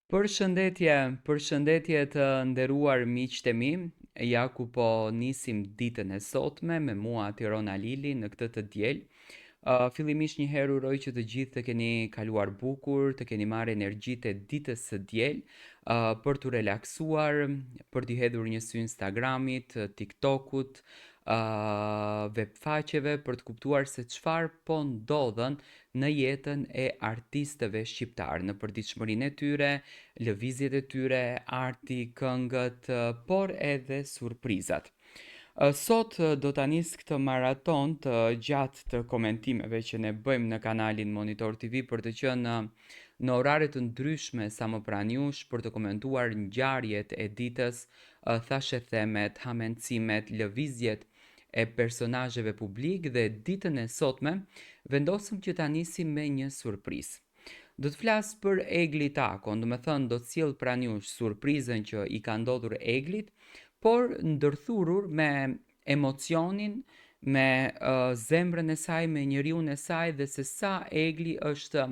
Përshëndetje të nderuar miqtë e mi, ja ku po nisim ditën e sotme me mua Tirona Lili në këtë të diel. Fillimisht një herë uroj që të gjithë të keni kaluar bukur, të keni marrë energjitë e ditës së diel, për të relaksuar, për t'i hedhur një sy Instagramit, TikTokut, web faqeve për të kuptuar se çfarë po ndodhen në jetën e artistëve shqiptar, në përditshmërinë e tyre, lëvizjet e tyre, arti, këngët, por edhe surprizat. Sot do ta nis këtë maraton të gjatë të komentimeve që ne bëjmë në kanalin Monitor TV për të qenë në orare të ndryshme sa më pranë jush për të komentuar ngjarjet e ditës, thashethemet, hamencimet, lëvizjet e personazheve publik dhe ditën e sotme vendosëm që ta nisim me një surprizë. Do të flas për Egli Takon, do me thënë do të sjell pranë jush surprizën që i ka ndodhur Eglit, por ndërthurur me emocionin, me zemrën e saj, me njeriun e saj dhe se sa Egli është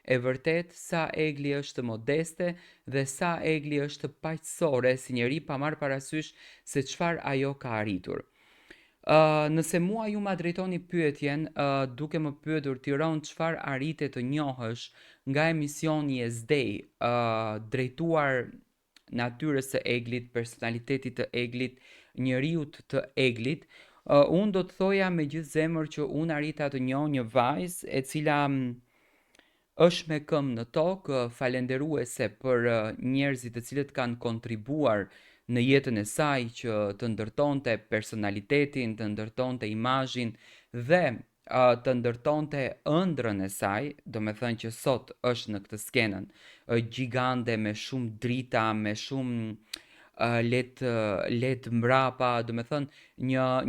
e vërtet, sa Egli është modeste dhe sa Egli është paqësore si njeri pa marrë parasysh se çfarë ajo ka arritur. Nëse mua ju ma drejtoni pyetjen, duke më pyetur Tiron çfarë arrite të njohësh nga emisioni e Zdej, drejtuar natyrës së Eglit, personalitetit të Eglit, njeriut të Eglit, unë do të thoja me gjithë zemër që unë arrita të njoh një vajzë e cila është me këmbë në tokë, falenderuese për njerëzit të cilët kanë kontribuar në jetën e saj që të ndërtonte personalitetin, të ndërtonte imazhin dhe të ndërtonte ëndrrën e saj, do me thënë që sot është në këtë skenën gjigande me shumë drita, me shumë let mbrapa, do me thënë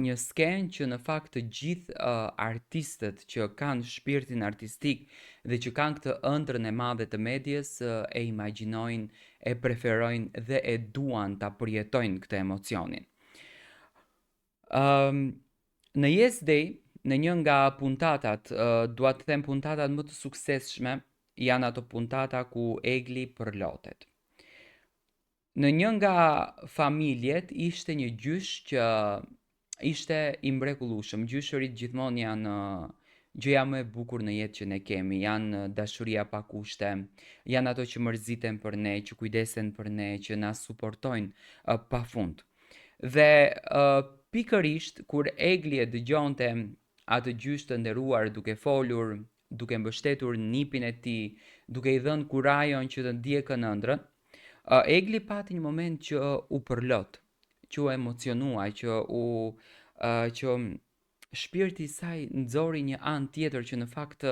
një skenë që në fakt të gjithë artistët që kanë shpirtin artistik dhe që kanë këtë ëndrrën e madhe të medjes e imagjinojnë, e preferojnë dhe e duan ta përjetojnë këtë emocionin. Në Yes Day, në një nga puntatat, dua të them puntatat më të suksesshme, janë ato puntata ku Egli përlotet. Në një nga familjet ishte një gjysh që ishte i mrekullueshëm. Gjyshërit gjithmonë janë gjëja më e bukur në jetë që ne kemi, janë dashuria pa kushte, janë ato që mërziten për ne, që kujdesen për ne, që na suportojnë pafund. Dhe pikërisht kur Egli e dëgjonte atë gjysh të nderuar duke folur, duke mbështetur nipin e tij, duke i dhënë kurajon që të ndjekën ëndrrën, Egli pati një moment që u përlot, që u emocionua, që shpirti i saj nxori një anë tjetër që në fakt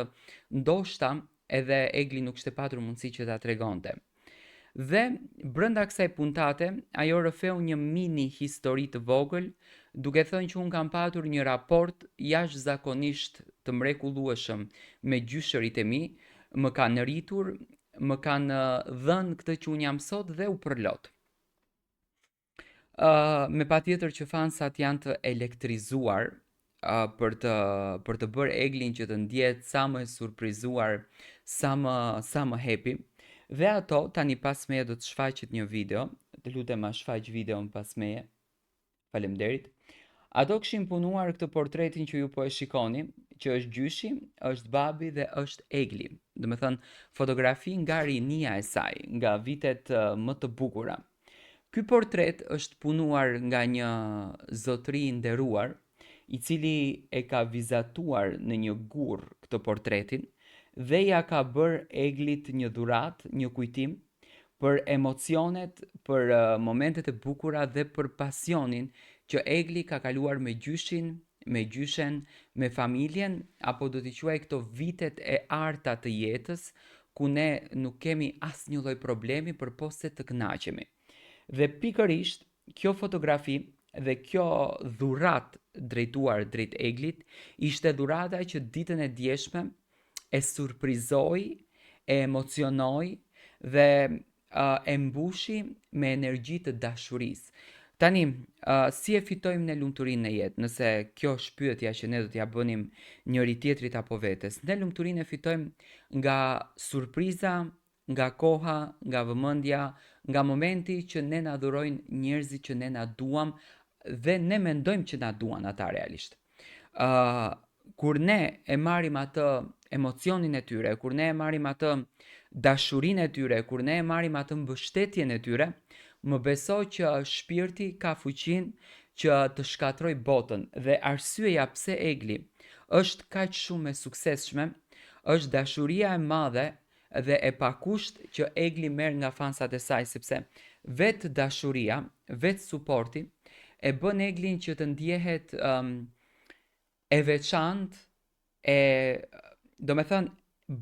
ndoshta edhe Egli nuk kishte patur mundësi që ta tregonte. Dhe brenda kësaj puntate, ajo rrëfeu një mini histori të vogël, duke thënë që unë kam patur një raport jashtëzakonisht të mrekullueshëm me gjyshërit e mi, më kanë rritur, më kanë dhënë këtë që unë jam sot dhe u përlot. Me patjetër që fansat janë të elektrizuar për të bërë Eglin që të ndjetë sa më e surprizuar, sa më happy. Dhe ato tani pas meje do të shfaqet një video, të lutem ma shfaq videon pas meje. Faleminderit. Ato kishin punuar këtë portretin që ju po e shikoni, që është gjyshi, është babi dhe është Egli. Do me thënë fotografi nga rinia e saj, nga vitet më të bukura. Ky portret është punuar nga një zotëri i nderuar, i cili e ka vizatuar në një gur këtë portretin dhe ja ka bërë Eglit një dhuratë, një kujtim për emocionet, për momentet e bukura dhe për pasionin që Egli ka kaluar me gjyshin, me gjyshen, me familjen, apo do t'i quaj këto vitet e arta të jetës, ku ne nuk kemi asnjë lloj problemi përposa se të kënaqemi. Dhe pikërisht kjo fotografi dhe kjo dhuratë drejtuar drejt Eglit ishte dhurata që ditën e djeshme e surprizoi, e emocionoi dhe e mbushi me energji të dashurisë. Tani, si e fitojmë ne lumturinë në jetë, nëse kjo është pyetja që ne do t'ja bënim njëri tjetrit apo vetes. Ne lumturinë e fitojmë nga surpriza, nga koha, nga vëmendja, nga momenti që ne na dhurojnë njerëzit që ne na duam dhe ne mendojmë që na duan ata realisht. Kur ne e marrim atë emocionin e tyre, kur ne e marrim atë dashurinë e tyre, kur ne e marrim atë mbështetjen e tyre, më beso që shpirti ka fuqinë që të shkatroj botën dhe arsyeja pse Egli është kaq shumë e suksesshme, është dashuria e madhe dhe e pakusht që Egli merr nga fansat e saj, sepse vetë dashuria, vetë suporti e bën Eglin që të ndjehet e veçantë, e do me thënë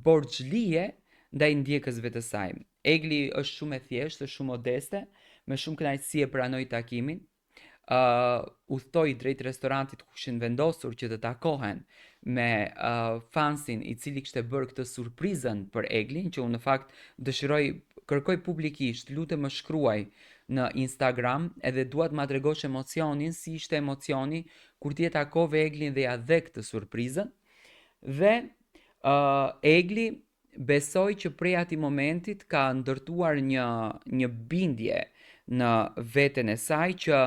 borxhlie ndaj ndjekësve të saj. Egli është shumë e thjeshtë, është shumë modeste, me shumë kënaqësi e pranoi takimin. Udhtoi drejt restorantit ku ishin vendosur që të takohen me fansin i cili kishte bërë këtë surprizën për Eglin, që unë në fakt kërkoj publikisht, lutem më shkruaj në Instagram, edhe duat ma tregosh emocionin, si ishte emocioni kur ti e takove Eglin dhe ja dhe këtë surprizën. Dhe Egli besoj që prej ati momentit ka ndërtuar një bindje në veten e saj që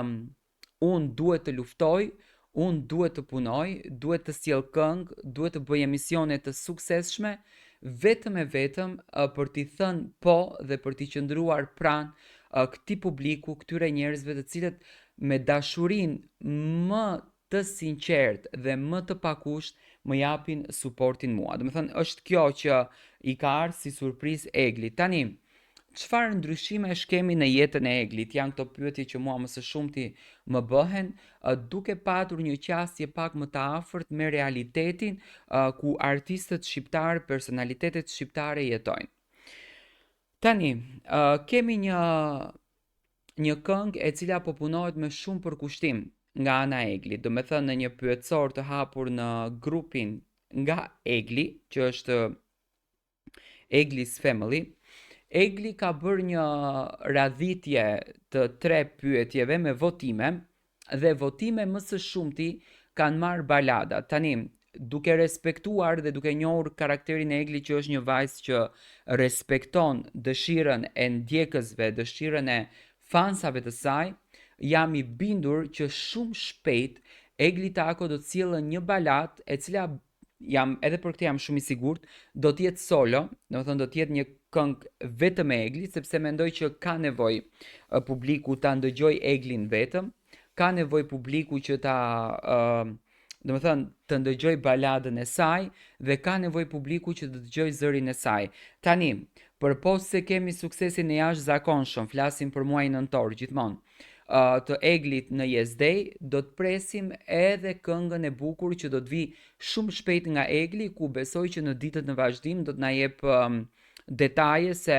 unë duhet të luftoj, unë duhet të punoj, duhet të sjell këngë, duhet të bëj emisione të suksesshme, vetëm e vetëm për t'i thënë po dhe për t'i qëndruar pranë këtij publiku, këtyre njerëzve të cilët me dashurinë më të sinqertë dhe më të pakusht më japin suportin mua. Do të thënë është kjo që i ka ardhur si surprizë Eglit. Tani, çfarë ndryshimesh kemi në jetën e Eglit? Janë këto pyetje që mua më së shumti më bëhen, duke patur një qasje pak më të afërt me realitetin ku artistët shqiptar, personalitetet shqiptare jetojnë. Tani, kemi një këngë e cila po punohet me shumë përkushtim nga ana e Eglit, do me thënë në një pyetësor të hapur në grupin nga Egli, që është Eglis Family. Egli ka bërë një radhitje të 3 pyetjeve me votime, dhe votime më së shumti kanë marrë balada. Tani, duke respektuar dhe duke njohur karakterin e Eglit, që është një vajzë që respekton dëshirën e ndjekësve, dëshirën e fansave të saj, jam i bindur që shumë shpejt Egli Tako do të sjellë një balad e cila edhe për këtë jam shumë i sigurt, do të jetë solo, do të thënë do të jetë një këngë vetëm e Eglit, sepse mendoj që ka nevojë publiku ta ndëgjoj Eglin vetëm, ka nevojë publiku që do të thënë të ndëgjoj baladën e saj dhe ka nevojë publiku që të dëgjoj zërin e saj. Tani, përpos se kemi suksesin e jashtëzakonshëm, flasim për muajin nëntor gjithmonë, të Eglit në Yes Day, do të presim edhe këngën e bukur që do të vi shumë shpejt nga Egli, ku besoj që në ditët në vazhdim do të na jep detaje se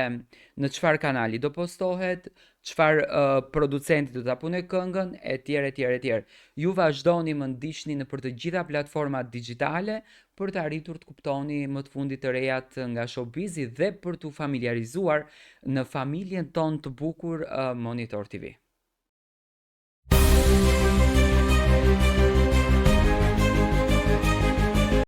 në çfarë kanali do postohet, çfarë producenti do ta punoj këngën, etj. Ju vazhdoni më ndiqni nëpër të gjitha platformat digjitale për të arritur të kuptoni më të fundit të rejat nga showbizi dhe për t'u familiarizuar në familjen tonë të bukur Monitor TV.